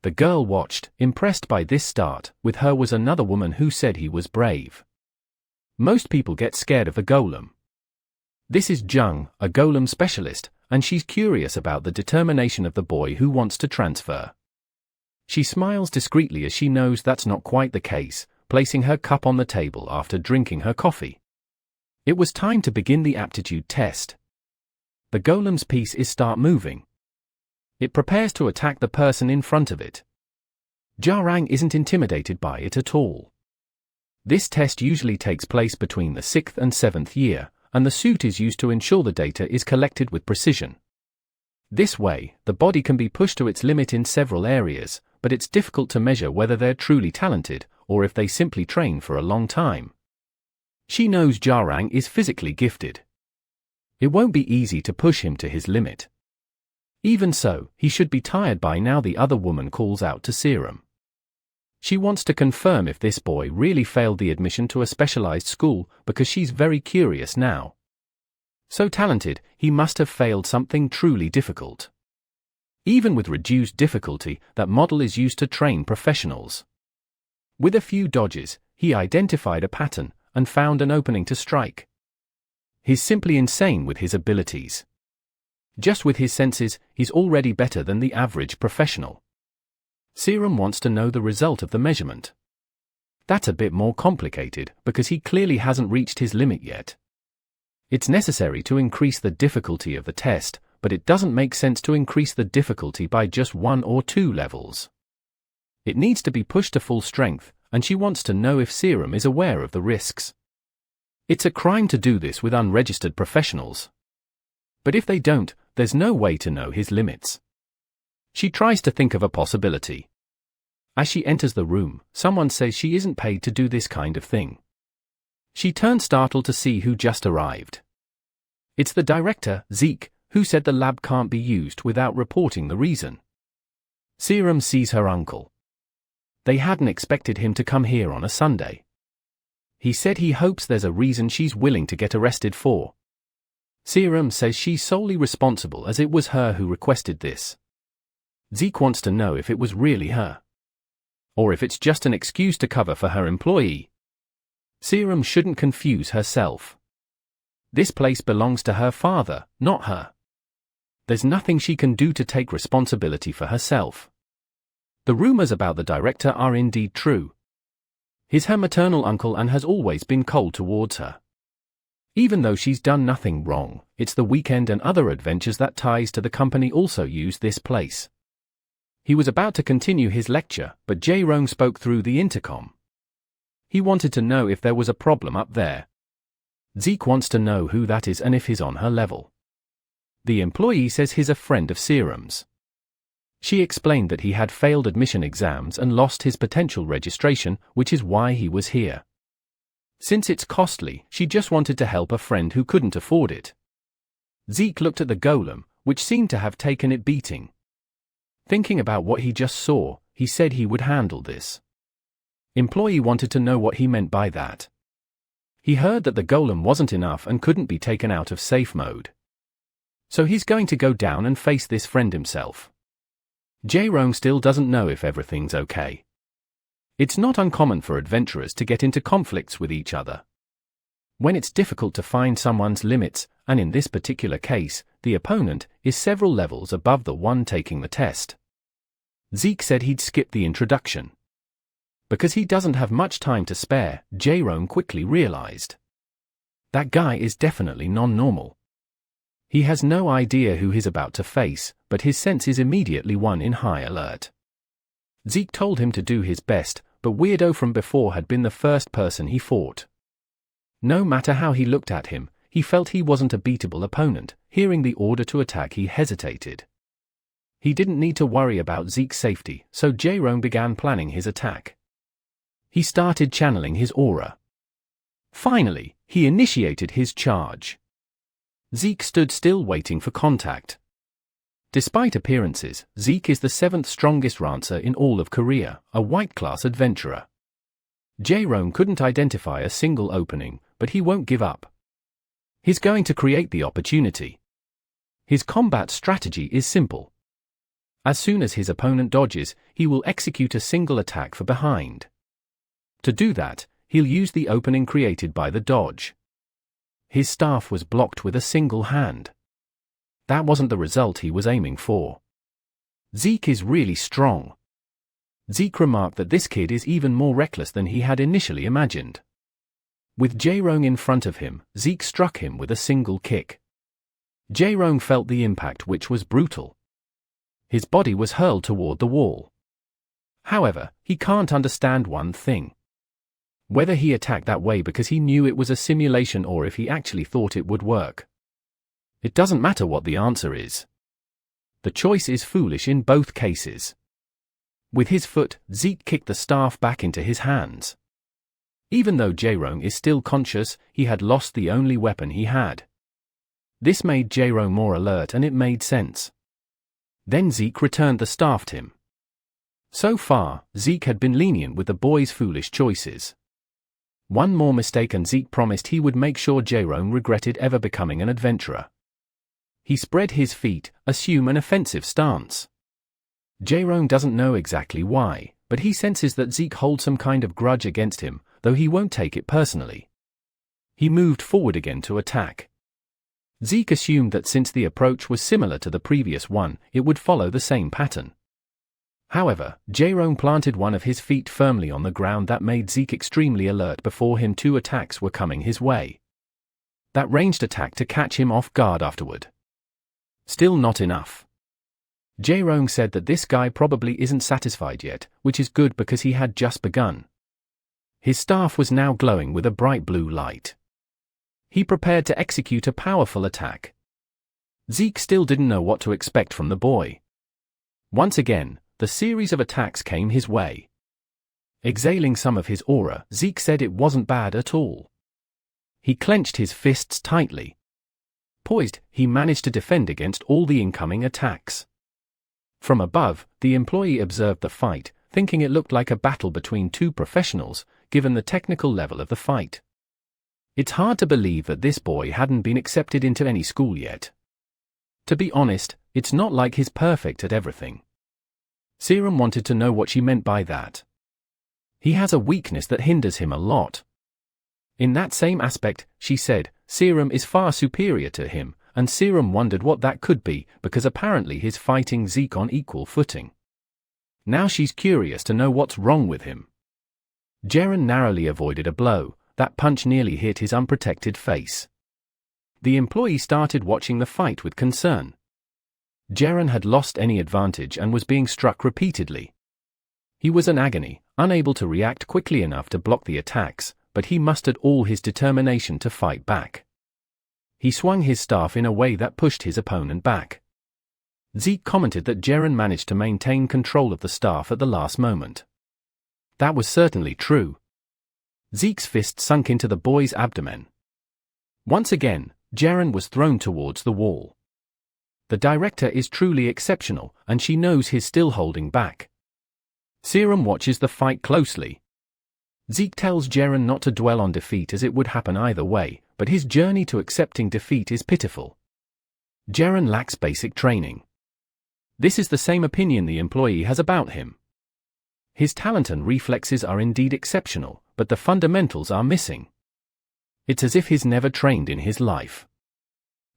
The girl watched, impressed by this start. With her was another woman who said he was brave. Most people get scared of a golem. This is Jung, a golem specialist, and she's curious about the determination of the boy who wants to transfer. She smiles discreetly as she knows that's not quite the case, placing her cup on the table after drinking her coffee. It was time to begin the aptitude test. The golem's piece is start moving. It prepares to attack the person in front of it. Jarang isn't intimidated by it at all. This test usually takes place between the 6th and 7th year, and the suit is used to ensure the data is collected with precision. This way, the body can be pushed to its limit in several areas, but it's difficult to measure whether they're truly talented, or if they simply train for a long time. She knows Jarang is physically gifted. It won't be easy to push him to his limit. Even so, he should be tired by now. The other woman calls out to Serum. She wants to confirm if this boy really failed the admission to a specialized school, because she's very curious now. So talented, he must have failed something truly difficult. Even with reduced difficulty, that model is used to train professionals. With a few dodges, he identified a pattern, and found an opening to strike. He's simply insane with his abilities. Just with his senses, he's already better than the average professional. Serum wants to know the result of the measurement. That's a bit more complicated, because he clearly hasn't reached his limit yet. It's necessary to increase the difficulty of the test, but it doesn't make sense to increase the difficulty by just 1 or 2 levels. It needs to be pushed to full strength, and she wants to know if Serum is aware of the risks. It's a crime to do this with unregistered professionals. But if they don't, there's no way to know his limits. She tries to think of a possibility. As she enters the room, someone says she isn't paid to do this kind of thing. She turns startled to see who just arrived. It's the director, Zeke, who said the lab can't be used without reporting the reason. Serum sees her uncle. They hadn't expected him to come here on a Sunday. He said he hopes there's a reason she's willing to get arrested for. Serum says she's solely responsible as it was her who requested this. Zeke wants to know if it was really her. Or if it's just an excuse to cover for her employee. Serum shouldn't confuse herself. This place belongs to her father, not her. There's nothing she can do to take responsibility for herself. The rumors about the director are indeed true. He's her maternal uncle and has always been cold towards her. Even though she's done nothing wrong, it's the weekend and other adventures that ties to the company also use this place. He was about to continue his lecture, but Jerome spoke through the intercom. He wanted to know if there was a problem up there. Zeke wants to know who that is and if he's on her level. The employee says he's a friend of Serum's. She explained that he had failed admission exams and lost his potential registration, which is why he was here. Since it's costly, she just wanted to help a friend who couldn't afford it. Zeke looked at the golem, which seemed to have taken it beating. Thinking about what he just saw, he said he would handle this. Employee wanted to know what he meant by that. He heard that the golem wasn't enough and couldn't be taken out of safe mode. So he's going to go down and face this friend himself. Jerome still doesn't know if everything's okay. It's not uncommon for adventurers to get into conflicts with each other. When it's difficult to find someone's limits, and in this particular case, the opponent is several levels above the one taking the test. Zeke said he'd skip the introduction. Because he doesn't have much time to spare, Jerome quickly realized. That guy is definitely non-normal. He has no idea who he's about to face, but his sense is immediately one in high alert. Zeke told him to do his best, but Weirdo from before had been the first person he fought. No matter how he looked at him, he felt he wasn't a beatable opponent. Hearing the order to attack, he hesitated. He didn't need to worry about Zeke's safety, so Jerome began planning his attack. He started channeling his aura. Finally, he initiated his charge. Zeke stood still waiting for contact. Despite appearances, Zeke is the 7th strongest rancer in all of Korea, a white-class adventurer. Jerome couldn't identify a single opening, but he won't give up. He's going to create the opportunity. His combat strategy is simple. As soon as his opponent dodges, he will execute a single attack for behind. To do that, he'll use the opening created by the dodge. His staff was blocked with a single hand. That wasn't the result he was aiming for. Zeke is really strong. Zeke remarked that this kid is even more reckless than he had initially imagined. With Jae-rong in front of him, Zeke struck him with a single kick. Jae-rong felt the impact, which was brutal. His body was hurled toward the wall. However, he can't understand one thing. Whether he attacked that way because he knew it was a simulation or if he actually thought it would work. It doesn't matter what the answer is. The choice is foolish in both cases. With his foot, Zeke kicked the staff back into his hands. Even though Jae-rong is still conscious, he had lost the only weapon he had. This made Jae-rong more alert, and it made sense. Then Zeke returned the staff to him. So far, Zeke had been lenient with the boy's foolish choices. One more mistake and Zeke promised he would make sure Jae-rong regretted ever becoming an adventurer. He spread his feet, assume an offensive stance. Jae-rong doesn't know exactly why, but he senses that Zeke holds some kind of grudge against him, though he won't take it personally. He moved forward again to attack. Zeke assumed that since the approach was similar to the previous one, it would follow the same pattern. However, Jae-rong planted one of his feet firmly on the ground that made Zeke extremely alert before him. 2 attacks were coming his way. That ranged attack to catch him off guard afterward. Still not enough. Jae-rong said that this guy probably isn't satisfied yet, which is good because he had just begun. His staff was now glowing with a bright blue light. He prepared to execute a powerful attack. Zeke still didn't know what to expect from the boy. Once again, the series of attacks came his way. Exhaling some of his aura, Zeke said it wasn't bad at all. He clenched his fists tightly. Poised, he managed to defend against all the incoming attacks. From above, the employee observed the fight, thinking it looked like a battle between 2 professionals, given the technical level of the fight. It's hard to believe that this boy hadn't been accepted into any school yet. To be honest, it's not like he's perfect at everything. Serum wanted to know what she meant by that. He has a weakness that hinders him a lot. In that same aspect, she said, Serum is far superior to him, and Serum wondered what that could be, because apparently he's fighting Zeke on equal footing. Now she's curious to know what's wrong with him. Jaren narrowly avoided a blow. That punch nearly hit his unprotected face. The employee started watching the fight with concern. Jaren had lost any advantage and was being struck repeatedly. He was in agony, unable to react quickly enough to block the attacks, but he mustered all his determination to fight back. He swung his staff in a way that pushed his opponent back. Zeke commented that Jaren managed to maintain control of the staff at the last moment. That was certainly true. Zeke's fist sunk into the boy's abdomen. Once again, Jaren was thrown towards the wall. The director is truly exceptional, and she knows he's still holding back. Serum watches the fight closely. Zeke tells Jaren not to dwell on defeat as it would happen either way, but his journey to accepting defeat is pitiful. Jaren lacks basic training. This is the same opinion the employee has about him. His talent and reflexes are indeed exceptional, but the fundamentals are missing. It's as if he's never trained in his life.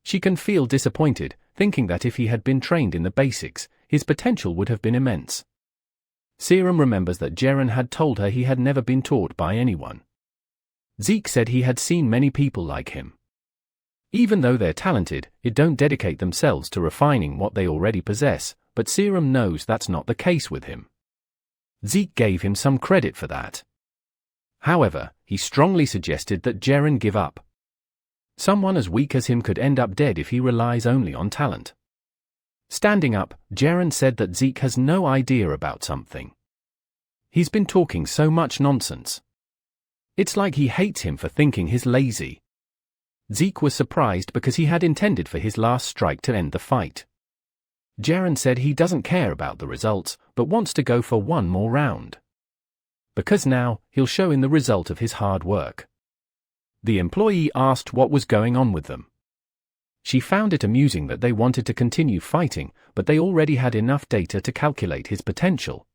She can feel disappointed, thinking that if he had been trained in the basics, his potential would have been immense. Serum remembers that Jaren had told her he had never been taught by anyone. Zeke said he had seen many people like him. Even though they're talented, it don't dedicate themselves to refining what they already possess, but Serum knows that's not the case with him. Zeke gave him some credit for that. However, he strongly suggested that Jaren give up. Someone as weak as him could end up dead if he relies only on talent. Standing up, Jaren said that Zeke has no idea about something. He's been talking so much nonsense. It's like he hates him for thinking he's lazy. Zeke was surprised because he had intended for his last strike to end the fight. Jaren said he doesn't care about the results, but wants to go for one more round. Because now, he'll show in the result of his hard work. The employee asked what was going on with them. She found it amusing that they wanted to continue fighting, but they already had enough data to calculate his potential.